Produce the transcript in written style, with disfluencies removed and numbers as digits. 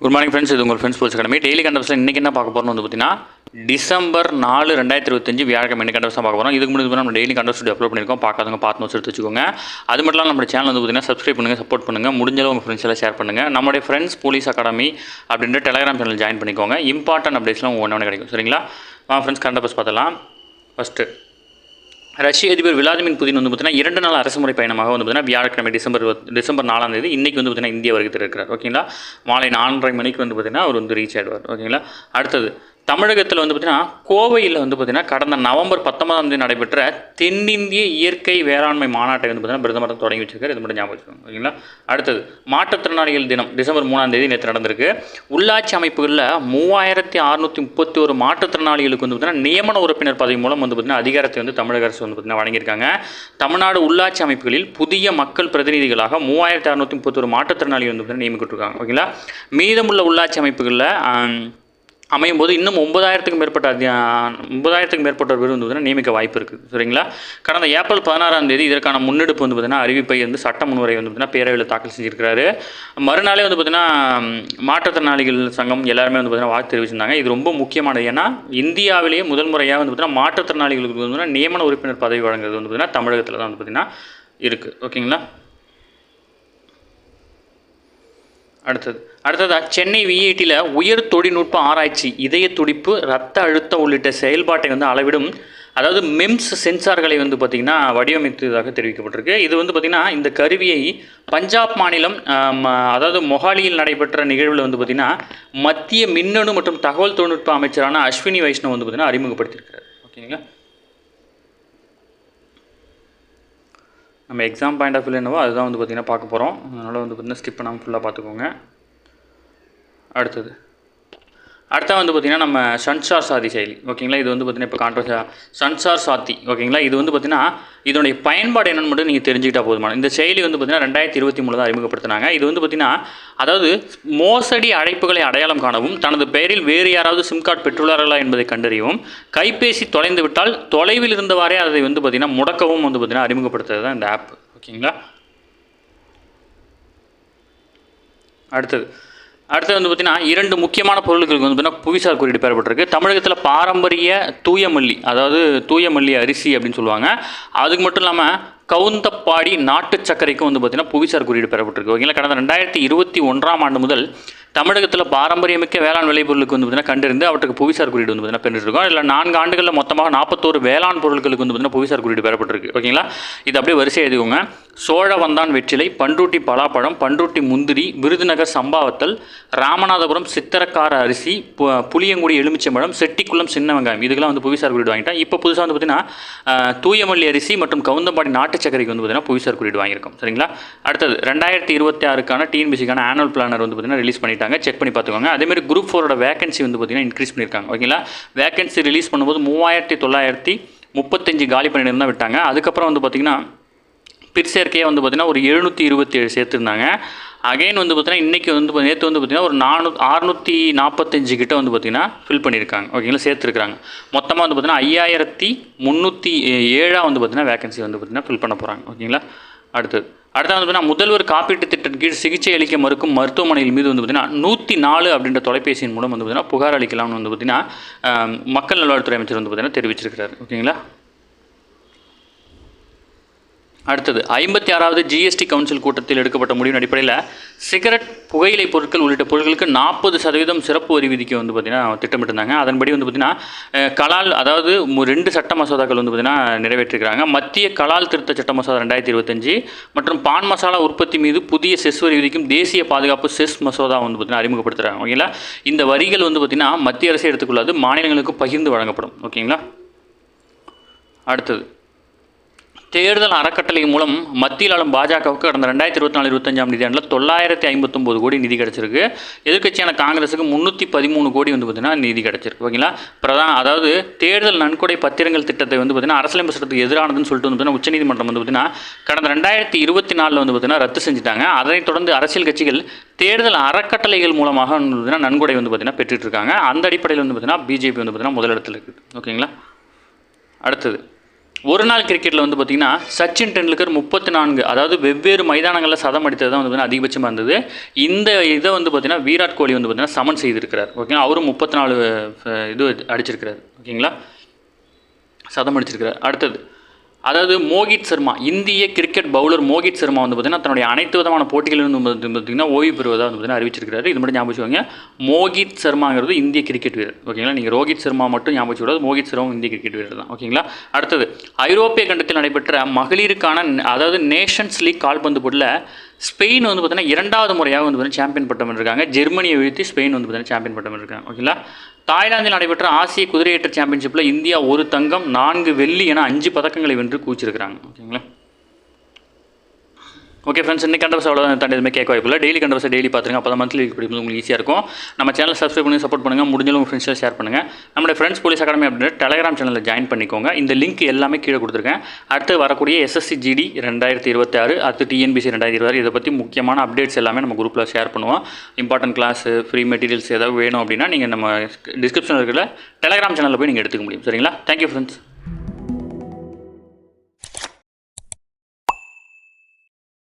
Good morning friends, இது உங்கள் friends sports academy. Daily கண்டவர்ஸில் இன்றைக்கி என்ன பார்க்க போகிறோம் வந்து பார்த்தீங்கன்னா டிசம்பர் 4, 2025 வியாழக்கிழமை என்ன கண்டவர்ஸ் தான் பார்க்க போகிறோம். இதுக்கு முன்னாடி நம்ம டெய்லி கண்டவர்ஸ் அப்லோட் பண்ணியிருக்கோம். பார்க்காதவங்க பார்த்து நோட்ஸ் எடுத்து வச்சுக்கோங்க. அது மட்டும் இல்லாமல் நம்ம சேனல் வந்து பார்த்தீங்கன்னா சப்ஸ்கிரைப் பண்ணுங்கள், சப்போர்ட் பண்ணுங்கள், முடிஞ்சளவு உங்கள் ஃப்ரெண்ட்ஸ் எல்லாம் ஷேர் பண்ணுங்கள். நம்மளுடைய ஃப்ரெண்ட்ஸ் போலீஸ் அகாடமி அப்படின்ற டெலிகிராம் சேனல் ஜாயின் பண்ணிக்கோங்க. இம்பார்ட்டன்ட் அப்டேட்ஸ்லாம் ஒன்று கிடைக்கும். சரிங்களா? ஃப்ரெண்ட்ஸ் கண்டவர்ஸ் பார்த்தலாம். ஃபஸ்ட்டு ரஷ்ய அதிபர் விளாடிமிர் புதின் வந்து பார்த்தீங்கன்னா 2 நாள் அரசுமுறை பயணமாக வந்து பார்த்தீங்கன்னா வியாழக்கிழமை டிசம்பர் 4 இன்றைக்கி வந்து பார்த்தீங்கன்னா இந்தியா வருகை இருக்கிறார். ஓகேங்களா? மாலை 4:30 மணிக்கு வந்து பார்த்தீங்கன்னா அவர் வந்து ரீச் ஆகிடுவார். ஓகேங்களா? அடுத்தது தமிழகத்தில் வந்து பார்த்திங்கன்னா கோவையில் வந்து பார்த்திங்கன்னா கடந்த நவம்பர் 19 நடைபெற்ற தென்னிந்திய இயற்கை வேளாண்மை மாநாட்டை வந்து பார்த்திங்கன்னா பிரதமர் தொடங்கி வச்சிருக்காரு. இது மட்டும் ஞாபகம் வச்சுக்கோங்க. ஓகேங்களா? அடுத்தது மாற்றுத்திறனாளிகள் தினம் டிசம்பர் 3 நேற்று நடந்திருக்கு. உள்ளாட்சி அமைப்புகளில் 3631 மாற்றுத்திறனாளிகளுக்கு வந்து பார்த்திங்கன்னா நியமன உறுப்பினர் பதவி மூலம் வந்து பார்த்திங்கன்னா அதிகாரத்தை வந்து தமிழக அரசு வந்து பார்த்திங்கன்னா வழங்கியிருக்காங்க. தமிழ்நாடு உள்ளாட்சி அமைப்புகளில் புதிய மக்கள் பிரதிநிதிகளாக 3631 மாற்றுத்திறனாளிகள் வந்து பார்த்திங்கன்னா நியமிக்கப்பட்டிருக்காங்க. ஓகேங்களா? மீதமுள்ள உள்ளாட்சி அமைப்புகளில் அமையும் போது இன்னும் 9,000க்கும் மேற்பட்டோர் பேர் வந்து நியமிக்க வாய்ப்பு இருக்குது. சரிங்களா? கடந்த ஏப்ரல் 16 இதற்கான முன்னெடுப்பு வந்து பார்த்திங்கன்னா அறிவிப்பை வந்து சட்ட முன்வரை வந்து பார்த்திங்கன்னா பேரவையில் தாக்கல் செஞ்சிருக்கிறாரு. மறுநாளே வந்து பார்த்திங்கன்னா மாற்றுத்திறனாளிகள் சங்கம் எல்லாருமே வந்து பார்த்திங்கன்னா வாழ்த்து தெரிவிச்சிருந்தாங்க. இது ரொம்ப முக்கியமானது. ஏன்னா இந்தியாவிலேயே முதல் முறையாக வந்து பார்த்திங்கன்னா மாற்றுத்திறனாளிகளுக்கு வந்து பார்த்திங்கன்னா நியமன உறுப்பினர் பதவி வழங்குறது வந்து பார்த்திங்கன்னா தமிழகத்தில் தான் வந்து பார்த்திங்கன்னா இருக்குது. ஓகேங்களா? அடுத்ததாக சென்னை விஐடியில் உயர் தொழில்நுட்ப ஆராய்ச்சி, இதய துடிப்பு, இரத்த அழுத்தம் உள்ளிட்ட செயல்பாட்டை வந்து அளவிடும் அதாவது மெம்ஸ் சென்சார்களை வந்து பார்த்திங்கன்னா வடிவமைத்ததாக தெரிவிக்கப்பட்டிருக்கு. இது வந்து பார்த்திங்கன்னா இந்த கருவியை பஞ்சாப் மாநிலம் அதாவது மொஹாலியில் நடைபெற்ற நிகழ்வில் வந்து பார்த்திங்கன்னா மத்திய மின்னணு மற்றும் தகவல் தொழில்நுட்ப அமைச்சரான அஸ்வினி வைஷ்ணவ் வந்து பார்த்திங்கன்னா அறிமுகப்படுத்தியிருக்காரு. ஓகேங்களா? நம்ம எக்ஸாம் பாயிண்ட் ஆஃப் வியூ என்னவோ அதுதான் வந்து பார்த்திங்கன்னா பார்க்க போகிறோம். அதனால் வந்து பார்த்திங்கன்னா ஸ்கிப் பண்ணாமல் ஃபுல்லாக பார்த்துக்கோங்க. அடுத்தது வந்து பார்த்திங்கன்னா நம்ம சன்சார் சாத்தி செயலி. ஓகேங்களா? இது வந்து பார்த்திங்கன்னா இப்போ கான்ட்ரவர்சியா சன்சார் சாத்தி. ஓகேங்களா? இது வந்து பார்த்திங்கன்னா இதனுடைய பயன்பாடு என்னென்னு மட்டும் நீங்கள் தெரிஞ்சுக்கிட்டால் போதுமான. இந்த செயலி வந்து பார்த்திங்கன்னா 2023 தான் அறிமுகப்படுத்தினாங்க. இது வந்து பார்த்திங்கன்னா அதாவது மோசடி அழைப்புகளை அடையாளம் காணவும், தனது பெயரில் வேறு யாராவது சிம் கார்டு பெற்றுள்ளார்களா என்பதை கண்டறியவும், கைபேசி தொலைந்து விட்டால் தொலைவில் இருந்தவாறே அதை வந்து பார்த்திங்கன்னா முடக்கவும் வந்து பார்த்திங்கன்னா அறிமுகப்படுத்துறது தான் இந்த ஆப். ஓகேங்களா? அடுத்தது வந்து பார்த்திங்கன்னா 2 முக்கியமான பொருட்களுக்கு வந்து பார்த்திங்கன்னா புவிசார் குறியீடு பெறப்பட்டிருக்கு. தமிழகத்தில் பாரம்பரிய தூயமல்லி, அதாவது தூயமல்லி அரிசி அப்படின்னு சொல்லுவாங்க. அதுக்கு மட்டும் இல்லாமல் கவுந்தப்பாடி நாட்டு சர்க்கரைக்கும் வந்து பார்த்திங்கன்னா புவிசார் குறியீடு பெறப்பட்டிருக்கு. ஓகேங்களா? கடந்த 2021 முதல் தமிழகத்தில் பாரம்பரியமிக்க வேளாண் விளைபொருளுக்கு வந்து பார்த்திங்கன்னா கண்டறிந்து அவற்றுக்கு புவிசார் குறியீடு வந்து பார்த்திங்கன்னா பெற்றிருக்கோம். இல்லை 4 ஆண்டுகளில் மொத்தமாக 41 வேளாண் பொருட்களுக்கு வந்து பார்த்திங்கன்னா புவிசார் குறியீடு பெறப்பட்டிருக்கு. ஓகேங்களா? இது அப்படியே வரிசை எழுதிக்கோங்க. சோழவந்தான் வெற்றிலை, பண்ருட்டி பலாப்பழம், பண்ருட்டி முந்திரி, விருதுநகர் சம்பாவத்தல், ராமநாதபுரம் சித்திரக்கார அரிசி, புளியங்குடி எலுமிச்சம்பழம், செட்டிக்குளம் சின்ன வெங்காயம், இதுக்கெல்லாம் வந்து புவிசார் குறியீடு வாங்கிட்டேன். இப்போ புதுசாக வந்து பார்த்திங்கன்னா தூயமல்லி அரிசி மற்றும் கவுந்தம்பாடி நாட்டு சர்க்கரைக்கு வந்து பார்த்திங்கன்னா புவிசார் குறியீடு வாங்கியிருக்கோம். சரிங்களா? அடுத்தது 2026 டிஎன்பிசிக்கான ஆனுவல் பிளானர் வந்து பார்த்திங்கன்னா ரிலீஸ் பண்ணிட்டாங்க. செக் பண்ணி பார்த்துக்கோங்க. அதேமாதிரி குரூப் 4 வேகன்சி வந்து பார்த்திங்கன்னா இன்க்ரீஸ் பண்ணியிருக்காங்க. ஓகேங்களா? வேகன்சி ரிலீஸ் பண்ணும்போது 3935 காலி பணியிடம் தான் விட்டாங்க. அதுக்கப்புறம் வந்து பார்த்திங்கன்னா பிற்சேர்க்கையாக வந்து பார்த்திங்கன்னா ஒரு 727 சேர்த்துருந்தாங்க. அகைன் வந்து பார்த்திங்கன்னா இன்றைக்கி வந்து நேற்று வந்து பார்த்திங்கன்னா ஒரு 645 கிட்ட வந்து பார்த்திங்கன்னா ஃபில் பண்ணியிருக்காங்க. ஓகேங்களா? சேர்த்துருக்காங்க. மொத்தமாக வந்து பார்த்திங்கன்னா 5307 வந்து பார்த்திங்கன்னா வேகன்சி வந்து பார்த்திங்கன்னா ஃபில் பண்ண போகிறாங்க. ஓகேங்களா? அடுத்தது வந்து பார்த்திங்கன்னா முதல்வர் காப்பீட்டு திட்டத்தின் கீழ் சிகிச்சை அளிக்க மறுக்கும் மருத்துவமனைகள் மீது வந்து பார்த்திங்கன்னா 104 அப்படின்ற தொலைபேசியின் மூலம் வந்து பார்த்திங்கன்னா புகார் அளிக்கலாம்னு வந்து பார்த்திங்கன்னா மக்கள் நல்வாழ்வுத்துறை அமைச்சர் வந்து பார்த்திங்கன்னா தெரிவிச்சிருக்கிறார். ஓகேங்களா? அடுத்தது 56வது ஜிஎஸ்டி கவுன்சில் கூட்டத்தில் எடுக்கப்பட்ட முடிவின் அடிப்படையில் சிகரெட், புகையிலை பொருட்கள் உள்ளிட்ட பொருட்களுக்கு 40% சிறப்பு வரி விதிக்க வந்து பார்த்திங்கன்னா திட்டமிட்டிருந்தாங்க. அதன்படி வந்து பார்த்திங்கன்னா கலால், அதாவது 2 சட்ட மசோதாக்கள் வந்து பார்த்திங்கன்னா நிறைவேற்றிருக்கிறாங்க. மத்திய கலால் திருத்த சட்ட மசோதா 2025 மற்றும் பான் மசாலா உற்பத்தி மீது புதிய செஸ் வரி விதிக்கும் தேசிய பாதுகாப்பு செஸ் மசோதா வந்து பார்த்திங்கன்னா அறிமுகப்படுத்துகிறாங்க. ஓகேங்களா? இந்த வரிகள் வந்து பார்த்திங்கன்னா மத்திய அரசு எடுத்துக்கொள்ளாது, மாநிலங்களுக்கு பகிர்ந்து வழங்கப்படும். ஓகேங்களா? அடுத்தது தேர்தல் அறக்கட்டளை மூலம் மத்தியில் ஆளும் பாஜகவுக்கு கடந்த 2024-25 நிதியாண்டில் 959 கோடி நிதி கிடச்சிருக்கு. எதிர்க்கட்சியான காங்கிரஸுக்கு 313 கோடி வந்து பார்த்திங்கன்னா நிதி கிடச்சிருக்கு. ஓகேங்களா? அதாவது தேர்தல் நன்கொடை பத்திரங்கள் திட்டத்தை வந்து பார்த்திங்கன்னா அரசியலமைப்பு சட்டத்துக்கு எதிரானதுன்னு சொல்லிட்டு வந்து பார்த்திங்கன்னா உச்சநீதிமன்றம் வந்து பார்த்திங்கன்னா கடந்த 2024 வந்து பார்த்திங்கன்னா ரத்து செஞ்சுட்டாங்க. அதைத் தொடர்ந்து அரசியல் கட்சிகள் தேர்தல் அறக்கட்டளைகள் மூலமாக வந்து பார்த்திங்கன்னா நன்கொடை வந்து பார்த்திங்கன்னா பெற்றுட்டு இருக்காங்க. அந்த அடிப்படையில் வந்து பார்த்திங்கன்னா பிஜேபி வந்து பார்த்திங்கன்னா முதலிடத்தில் இருக்குது. ஓகேங்களா? அடுத்தது ஒரு நாள் கிரிக்கெட்டில் வந்து பார்த்திங்கன்னா சச்சின் டெண்டுல்கர் 34 அதாவது வெவ்வேறு மைதானங்களில் சதம் அடித்தது தான் வந்து பார்த்திங்கன்னா அதிகபட்சமாக இருந்தது. இந்த இதை வந்து பார்த்திங்கன்னா விராட் கோலி வந்து பார்த்திங்கன்னா சமன் செய்திருக்கிறார். ஓகேங்களா, அவரும் 34 இது அடிச்சிருக்கிறார். ஓகேங்களா, சதம் அடிச்சிருக்கிறார். அடுத்தது அதாவது மோகித் சர்மா, இந்திய கிரிக்கெட் பவுலர் மோகித் சர்மா வந்து பார்த்திங்கன்னா தன்னுடைய அனைத்து விதமான போட்டிகளிலும் வந்து பார்த்திங்கன்னா ஓய்வு பெறுவதாக வந்து பார்த்திங்கன்னா அறிவிச்சிருக்காரு. இது மட்டும் ஞாபகம் வச்சுக்கோங்க. மோகித் சர்மாங்கிறது இந்திய கிரிக்கெட் வீரர். ஓகேங்களா, நீங்கள் ரோஹித் சர்மா மட்டும் ஞாபகம் வச்சுக்கூடாது. மோகித் சர்மா இந்திய கிரிக்கெட் வீரர் தான். ஓகேங்களா. அடுத்தது ஐரோப்பிய கண்டத்தில் நடைபெற்ற மகளிருக்கான அதாவது நேஷன்ஸ் லீக் கால்பந்து போட்டியில் ஸ்பெயின் வந்து பார்த்திங்கன்னா 2வது முறையாக வந்து பார்த்திங்கன்னா சாம்பியன் பட்டம் இருக்காங்க. ஜெர்மனியை வீழ்த்தி ஸ்பெயின் வந்து பார்த்திங்கன்னா சாம்பியன் பட்டம் இருக்காங்க. ஓகேங்களா. தாய்லாந்தில் நடைபெற்ற ஆசிய குதிரையேற்ற சாம்பியன்ஷிப்பில் இந்தியா 1 தங்கம் 4 வெள்ளி என 5 பதக்கங்களை வென்று கூச்சிருக்கிறாங்க. ஓகேங்களா. ஓகே ஃப்ரெண்ட்ஸ், இன்னைக்கு கண்டவர்ஸ் அவ்வளோதான். தாண்டி எதுவுமே கேட்க வாய்ப்பு இல்லை. டெய்லி கண்டவர்ஸை டெய்லி பார்த்துருங்க. அப்போ தான் மந்த்லி படிக்கும்போது உங்களுக்கு ஈஸியாக இருக்கும். நம்ம சேனல் சப்ஸ்கிரைப் பண்ணி சப்போர்ட் பண்ணுங்கள். முடிஞ்சாலும் உங்கள் ஃப்ரெண்ட்ஸில் ஷேர் பண்ணுங்கள். நம்மளுடைய ஃப்ரெண்ட்ஸ் போலீஸ் அகாடமி அப்படின்ற டெலிகிராம் சேனலில் ஜாயின் பண்ணிக்கோங்க. இந்த லிங்க் எல்லாமே கீழே கொடுத்துருக்கேன். அடுத்து வரக்கூடிய SSC GD 2026, அடுத்து TNPSC 2026 இதை பற்றி முக்கியமான அப்டேட்ஸ் எல்லாமே நம்ம குரூப்பில் ஷேர் பண்ணுவோம். இம்பார்ட்டன்ட் கிளாஸ், ஃப்ரீ மெட்டீரியல்ஸ் ஏதாவது வேணும் அப்படின்னா நீங்கள் நம்ம டிஸ்கிரிப்ஷனில் இருக்கிற டெலிகிராம் சேனலில் போய் நீங்கள் எடுத்துக்க முடியும். சரிங்களா. Thank you friends.